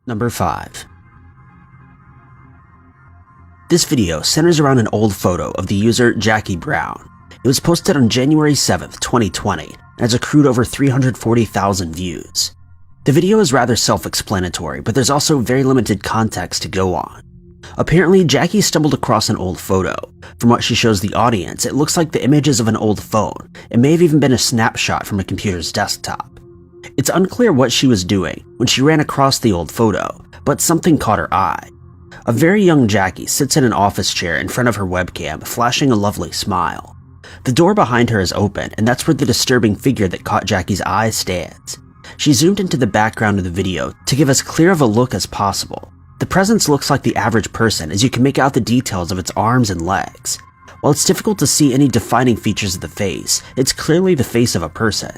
Number 5. This video centers around an old photo of the user Jackie Brown. It was posted on January 7th, 2020, and has accrued over 340,000 views. The video is rather self-explanatory, but there's also very limited context to go on. Apparently, Jackie stumbled across an old photo. From what she shows the audience, it looks like the images of an old phone. It may have even been a snapshot from a computer's desktop. It's unclear what she was doing when she ran across the old photo, but something caught her eye. A very young Jackie sits in an office chair in front of her webcam, flashing a lovely smile. The door behind her is open, and that's where the disturbing figure that caught Jackie's eye stands. She zoomed into the background of the video to give as clear of a look as possible. The presence looks like the average person, as you can make out the details of its arms and legs. While it's difficult to see any defining features of the face, it's clearly the face of a person.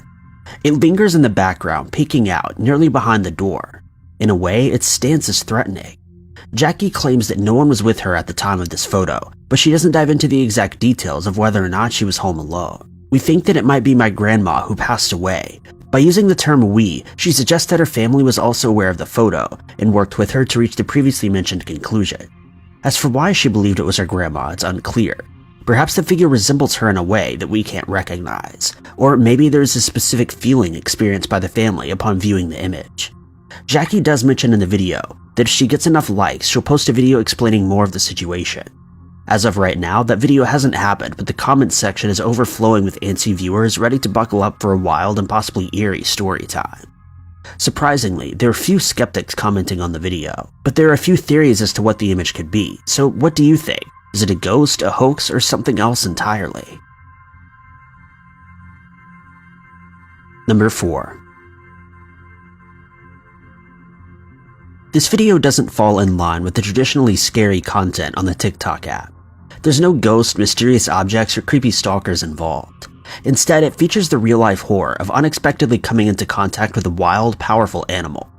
It lingers in the background, peeking out, nearly behind the door. In a way, its stance is threatening. Jackie claims that no one was with her at the time of this photo, but she doesn't dive into the exact details of whether or not she was home alone. We think that it might be my grandma who passed away. By using the term we, she suggests that her family was also aware of the photo and worked with her to reach the previously mentioned conclusion. As for why she believed it was her grandma, it's unclear. Perhaps the figure resembles her in a way that we can't recognize, or maybe there's a specific feeling experienced by the family upon viewing the image. Jackie does mention in the video that if she gets enough likes, she'll post a video explaining more of the situation. As of right now, that video hasn't happened, but the comments section is overflowing with antsy viewers ready to buckle up for a wild and possibly eerie story time. Surprisingly, there are few skeptics commenting on the video, but there are a few theories as to what the image could be, so what do you think? Is it a ghost, a hoax, or something else entirely? Number 4. This video doesn't fall in line with the traditionally scary content on the TikTok app. There's no ghosts, mysterious objects, or creepy stalkers involved. Instead, it features the real-life horror of unexpectedly coming into contact with a wild, powerful animal.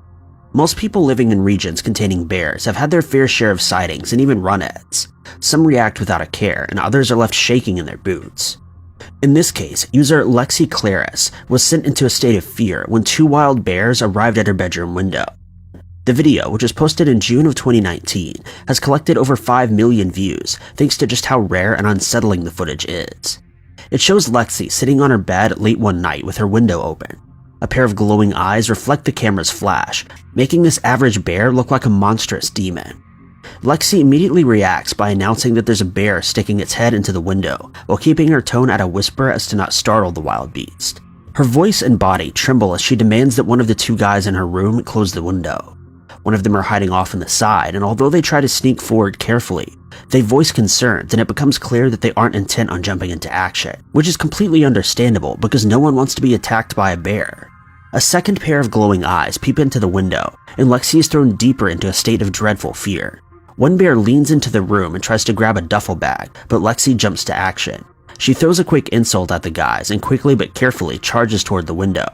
Most people living in regions containing bears have had their fair share of sightings and even run-ins. Some react without a care, and others are left shaking in their boots. In this case, user Lexi Claris was sent into a state of fear when 2 wild bears arrived at her bedroom window. The video, which was posted in June of 2019, has collected over 5 million views thanks to just how rare and unsettling the footage is. It shows Lexi sitting on her bed late one night with her window open. A pair of glowing eyes reflect the camera's flash, making this average bear look like a monstrous demon. Lexi immediately reacts by announcing that there's a bear sticking its head into the window, while keeping her tone at a whisper as to not startle the wild beast. Her voice and body tremble as she demands that one of the 2 guys in her room close the window. One of them are hiding off on the side, and although they try to sneak forward carefully, they voice concerns, and it becomes clear that they aren't intent on jumping into action, which is completely understandable because no one wants to be attacked by a bear. A second pair of glowing eyes peep into the window, and Lexi is thrown deeper into a state of dreadful fear. One bear leans into the room and tries to grab a duffel bag, but Lexi jumps to action. She throws a quick insult at the guys and quickly but carefully charges toward the window.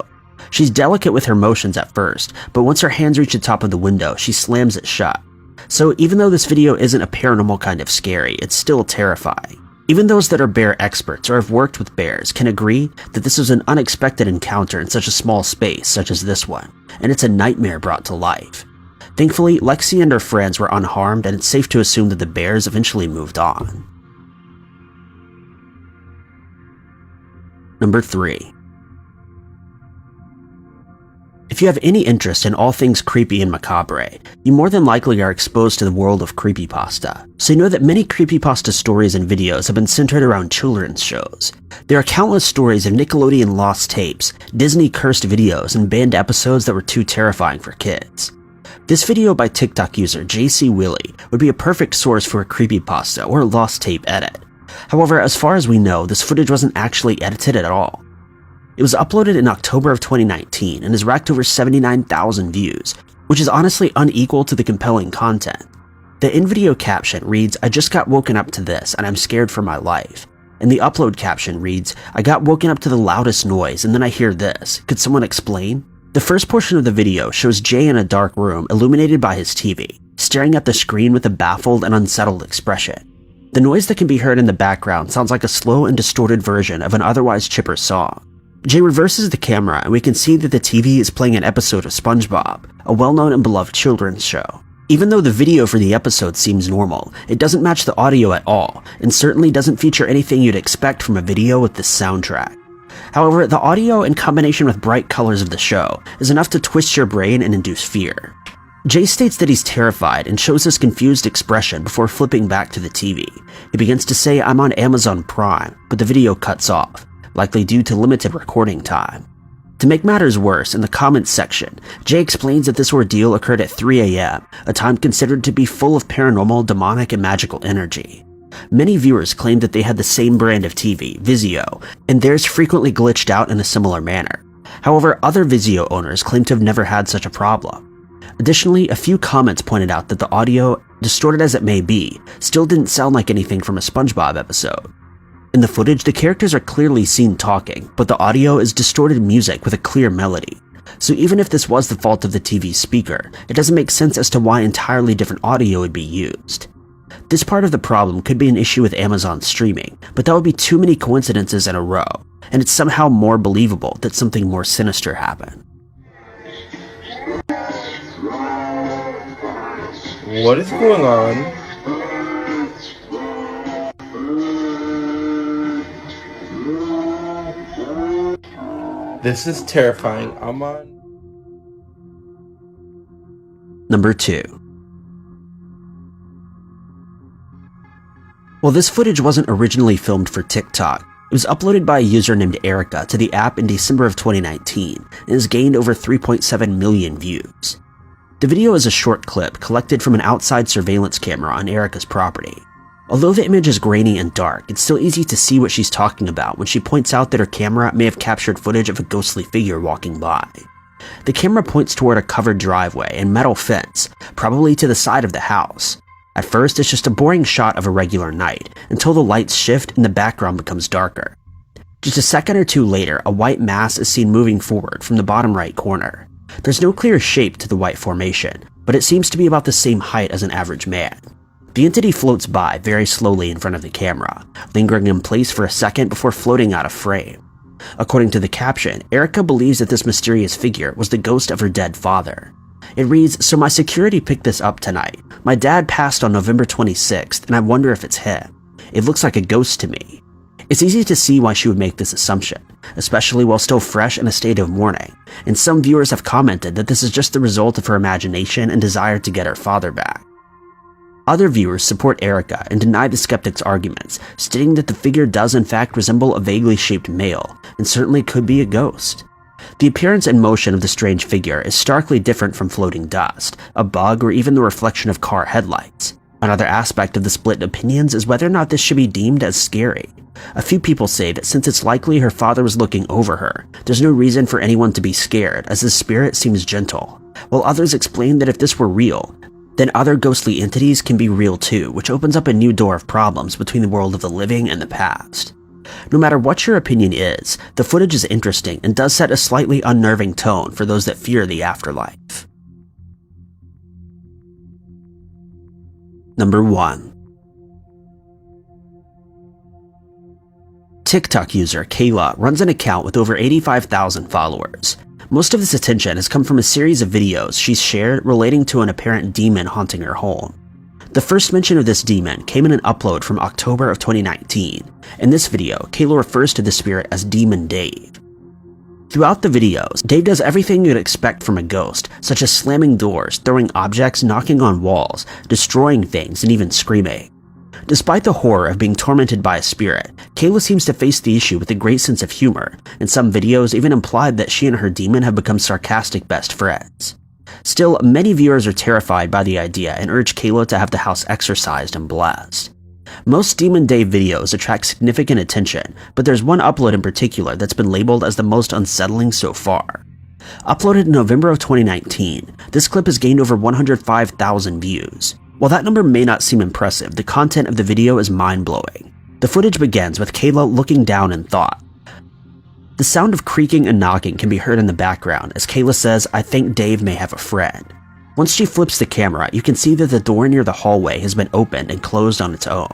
She's delicate with her motions at first, but once her hands reach the top of the window, she slams it shut. So even though this video isn't a paranormal kind of scary, it's still terrifying. Even those that are bear experts or have worked with bears can agree that this was an unexpected encounter in such a small space such as this one, and it's a nightmare brought to life. Thankfully, Lexi and her friends were unharmed, and it's safe to assume that the bears eventually moved on. Number 3. If you have any interest in all things creepy and macabre, you more than likely are exposed to the world of creepypasta. So you know that many creepypasta stories and videos have been centered around children's shows. There are countless stories of Nickelodeon lost tapes, Disney cursed videos, and banned episodes that were too terrifying for kids. This video by TikTok user JC Willie would be a perfect source for a creepypasta or a lost tape edit. However, as far as we know, this footage wasn't actually edited at all. It was uploaded in October of 2019 and has racked over 79,000 views, which is honestly unequal to the compelling content. The in-video caption reads, "I just got woken up to this and I'm scared for my life." And the upload caption reads, "I got woken up to the loudest noise and then I hear this. Could someone explain?" The first portion of the video shows Jay in a dark room illuminated by his TV, staring at the screen with a baffled and unsettled expression. The noise that can be heard in the background sounds like a slow and distorted version of an otherwise chipper song. Jay reverses the camera and we can see that the TV is playing an episode of SpongeBob, a well-known and beloved children's show. Even though the video for the episode seems normal, it doesn't match the audio at all, and certainly doesn't feature anything you'd expect from a video with this soundtrack. However, the audio in combination with bright colors of the show is enough to twist your brain and induce fear. Jay states that he's terrified and shows his confused expression before flipping back to the TV. He begins to say, "I'm on Amazon Prime," but the video cuts off, likely due to limited recording time. To make matters worse, in the comments section, Jay explains that this ordeal occurred at 3 a.m., a time considered to be full of paranormal, demonic, and magical energy. Many viewers claimed that they had the same brand of TV, Vizio, and theirs frequently glitched out in a similar manner. However, other Vizio owners claim to have never had such a problem. Additionally, a few comments pointed out that the audio, distorted as it may be, still didn't sound like anything from a SpongeBob episode. In the footage, the characters are clearly seen talking, but the audio is distorted music with a clear melody. So even if this was the fault of the TV speaker, it doesn't make sense as to why entirely different audio would be used. This part of the problem could be an issue with Amazon streaming, but that would be too many coincidences in a row, and it's somehow more believable that something more sinister happened. What is going on? This is terrifying. I'm on. Number 2. While this footage wasn't originally filmed for TikTok, it was uploaded by a user named Erica to the app in December of 2019 and has gained over 3.7 million views. The video is a short clip collected from an outside surveillance camera on Erica's property. Although the image is grainy and dark, it's still easy to see what she's talking about when she points out that her camera may have captured footage of a ghostly figure walking by. The camera points toward a covered driveway and metal fence, probably to the side of the house. At first, it's just a boring shot of a regular night, until the lights shift and the background becomes darker. Just a second or two later, a white mass is seen moving forward from the bottom right corner. There's no clear shape to the white formation, but it seems to be about the same height as an average man. The entity floats by very slowly in front of the camera, lingering in place for a second before floating out of frame. According to the caption, Erica believes that this mysterious figure was the ghost of her dead father. It reads, "So my security picked this up tonight. My dad passed on November 26th, and I wonder if it's him. It looks like a ghost to me." It's easy to see why she would make this assumption, especially while still fresh in a state of mourning, and some viewers have commented that this is just the result of her imagination and desire to get her father back. Other viewers support Erica and deny the skeptic's arguments, stating that the figure does in fact resemble a vaguely shaped male, and certainly could be a ghost. The appearance and motion of the strange figure is starkly different from floating dust, a bug, or even the reflection of car headlights. Another aspect of the split opinions is whether or not this should be deemed as scary. A few people say that since it's likely her father was looking over her, there's no reason for anyone to be scared as his spirit seems gentle, while others explain that if this were real, then other ghostly entities can be real too, which opens up a new door of problems between the world of the living and the past. No matter what your opinion is, the footage is interesting and does set a slightly unnerving tone for those that fear the afterlife. Number 1. TikTok user Kayla runs an account with over 85,000 followers. Most of this attention has come from a series of videos she's shared relating to an apparent demon haunting her home. The first mention of this demon came in an upload from October of 2019. In this video, Kayla refers to the spirit as Demon Dave. Throughout the videos, Dave does everything you'd expect from a ghost, such as slamming doors, throwing objects, knocking on walls, destroying things, and even screaming. Despite the horror of being tormented by a spirit, Kayla seems to face the issue with a great sense of humor, and some videos even implied that she and her demon have become sarcastic best friends. Still, many viewers are terrified by the idea and urge Kayla to have the house exorcised and blessed. Most Demon Dave videos attract significant attention, but there's one upload in particular that's been labeled as the most unsettling so far. Uploaded in November of 2019, this clip has gained over 105,000 views. While that number may not seem impressive, the content of the video is mind-blowing. The footage begins with Kayla looking down in thought. The sound of creaking and knocking can be heard in the background as Kayla says, "I think Dave may have a friend." Once she flips the camera, you can see that the door near the hallway has been opened and closed on its own.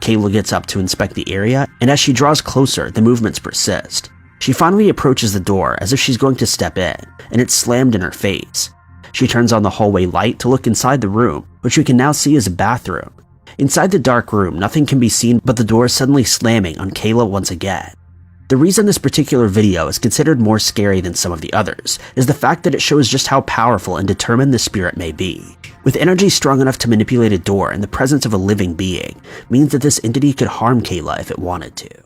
Kayla gets up to inspect the area, and as she draws closer, the movements persist. She finally approaches the door as if she's going to step in, and it's slammed in her face. She turns on the hallway light to look inside the room, which we can now see is a bathroom. Inside the dark room, nothing can be seen but the door suddenly slamming on Kayla once again. The reason this particular video is considered more scary than some of the others is the fact that it shows just how powerful and determined the spirit may be. With energy strong enough to manipulate a door in the presence of a living being, means that this entity could harm Kayla if it wanted to.